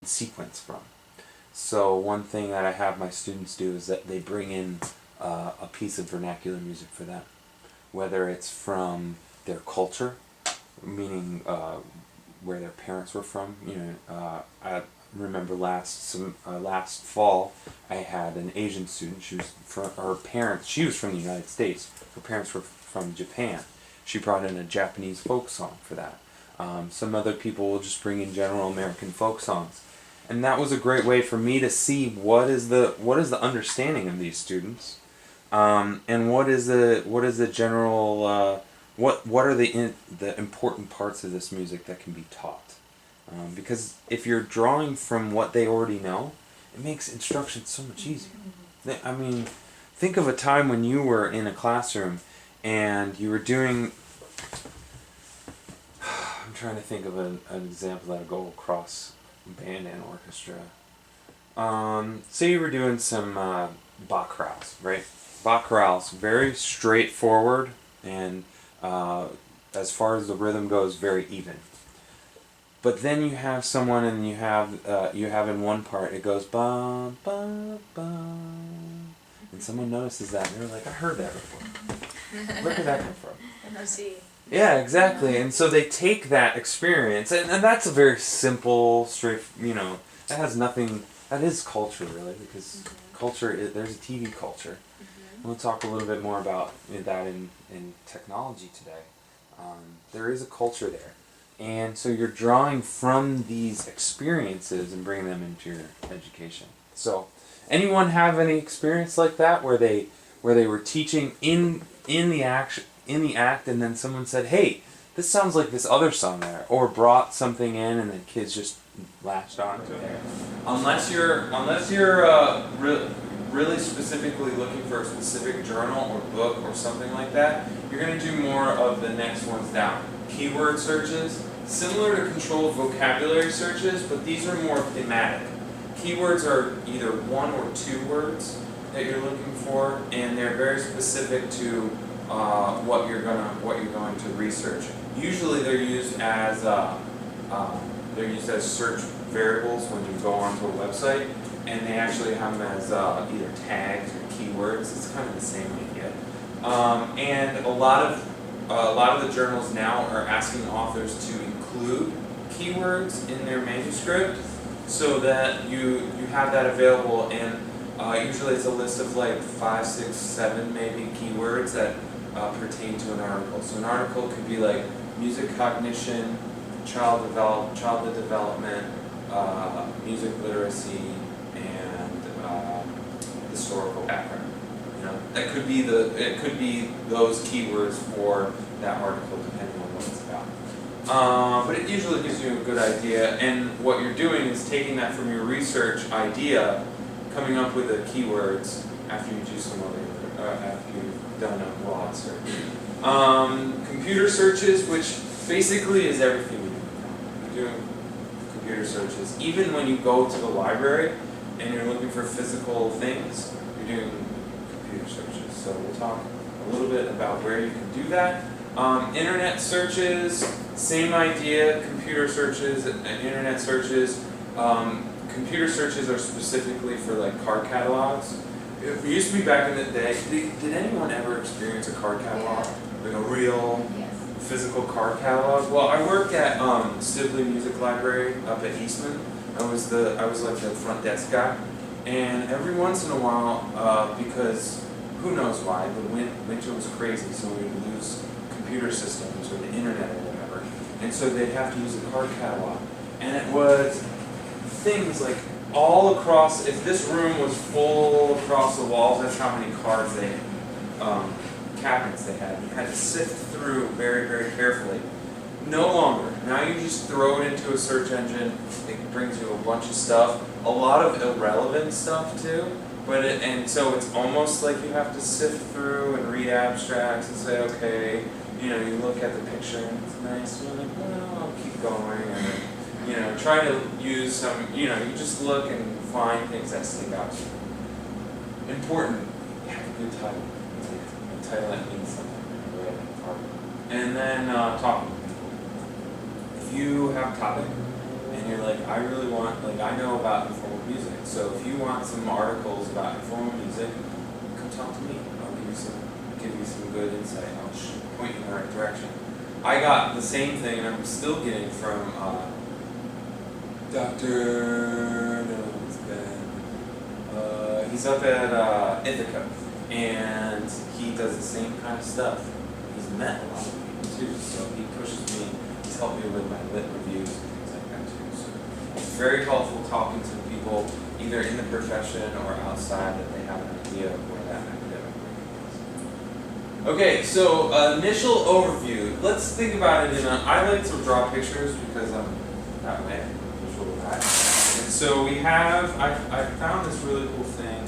sequence from. So one thing that I have my students do is that they bring in a piece of vernacular music for them, whether it's from their culture, meaning where their parents were from. I remember last fall I had an Asian student. She was from her parents. She was from the United States. Her parents were from Japan. She brought in a Japanese folk song for that. Some other people will just bring in general American folk songs, and that was a great way for me to see what is the understanding of these students, and what is the general what are the important parts of this music that can be taught. Because if you're drawing from what they already know, it makes instruction so much easier. I mean, think of a time when you were in a classroom and you were doing. I'm trying to think of an example that'll go across band and orchestra. Say you were doing some Bach chorales, right? Bach chorales, very straightforward, and as far as the rhythm goes, very even. But then you have someone, and you have in one part it goes ba ba ba, and someone notices that, and they're like, I heard that before. Where did that come from? NOC. Yeah, exactly. And so they take that experience, and that's a very simple, straight, that has nothing, that is culture, really, because culture, there's a TV culture. We'll talk a little bit more about that in technology today. There is a culture there. And so you're drawing from these experiences and bringing them into your education. So, anyone have any experience like that where they were teaching in the act, and then someone said, "Hey, this sounds like this other song there," or brought something in, and then kids just latched onto it. Unless you're really specifically looking for a specific journal or book or something like that, you're going to do more of the next ones down. Keyword searches, similar to controlled vocabulary searches, but these are more thematic. Keywords are either one or two words that you're looking for, and they're very specific to what you're going to research. Usually they're used as search variables when you go onto a website, and they actually have them as either tags or keywords. It's kind of the same idea. And a lot of the journals now are asking authors to include keywords in their manuscript so that you have that available, and usually it's a list of like 5, 6, 7 maybe keywords that pertain to an article. So an article could be like music cognition, childhood development, music literacy, and historical background. That could be it could be those keywords for that article, depending on what it's about. But it usually gives you a good idea, and what you're doing is taking that from your research idea, coming up with the keywords after you do some other, after you've done a broad search. Computer searches, which basically is everything you do. You're doing computer searches. Even when you go to the library and you're looking for physical things, you're doing computer searches. So we'll talk a little bit about where you can do that. Internet searches, same idea. Computer searches, internet searches. Computer searches are specifically for like card catalogs. It used to be back in the day. Did anyone ever experience a card catalog? Like a real physical card catalog? Well, I worked at Sibley Music Library up at Eastman. I was like the front desk guy, and every once in a while, because who knows why, the winter was crazy, so we would lose computer systems or the internet or whatever, and so they'd have to use a card catalog, and it was things like all across. If this room was full across the walls, that's how many cards they cabinets they had. You had to sift through very, very carefully. No longer. Now you just throw it into a search engine. It brings you a bunch of stuff. A lot of irrelevant stuff too. And so it's almost like you have to sift through and read abstracts and say, okay, you look at the picture and it's nice. You're like, well, I'll keep going. And try to use some. You just look and find things that stick out to you. Important. Have a good title. A title that means something. Right? And then talking to people. If you have a topic and you're like, I really want, like, I know about informal music, so if you want some articles about informal music, come talk to me. I'll give you some good insight. I'll point you in the right direction. I got the same thing, and I'm still getting from Dr. No, it's Ben. He's up at Ithaca, and he does the same kind of stuff. He's met a lot of people too, so he pushes me. He's helped me with my lit reviews and things like that too. So it's very helpful talking to people either in the profession or outside that they have an idea of where that academic work is. Okay, so initial overview. Let's think about it I like to draw pictures because I'm that way, I'm visual guy. And so we have, I found this really cool thing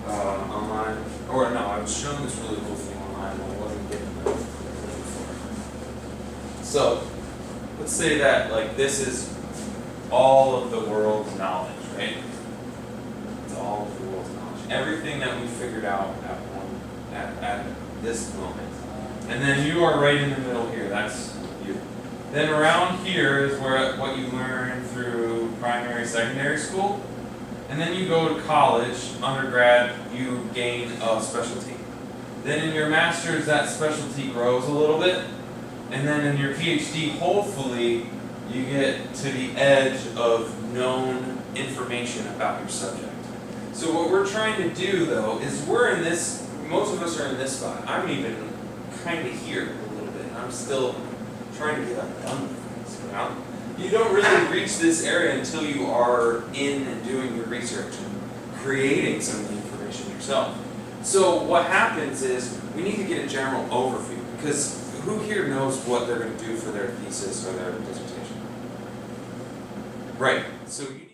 online, or no, I was shown this really cool thing online and I wasn't getting the link for it. So let's say that like this is all of the world's knowledge, right? It's all of the world's knowledge. Everything that we figured out at this moment. And then you are right in the middle here, that's you. Then around here is where what you learn through primary, secondary school. And then you go to college, undergrad, you gain a specialty. Then in your master's, that specialty grows a little bit. And then in your PhD, hopefully, you get to the edge of known information about your subject. So what we're trying to do, though, is we're in this, most of us are in this spot. I'm even kind of here a little bit. I'm still trying to get done with things. You don't really reach this area until you are in and doing your research and creating some of the information yourself. So what happens is we need to get a general overview because who here knows what they're going to do for their thesis or their dissertation? Right. So you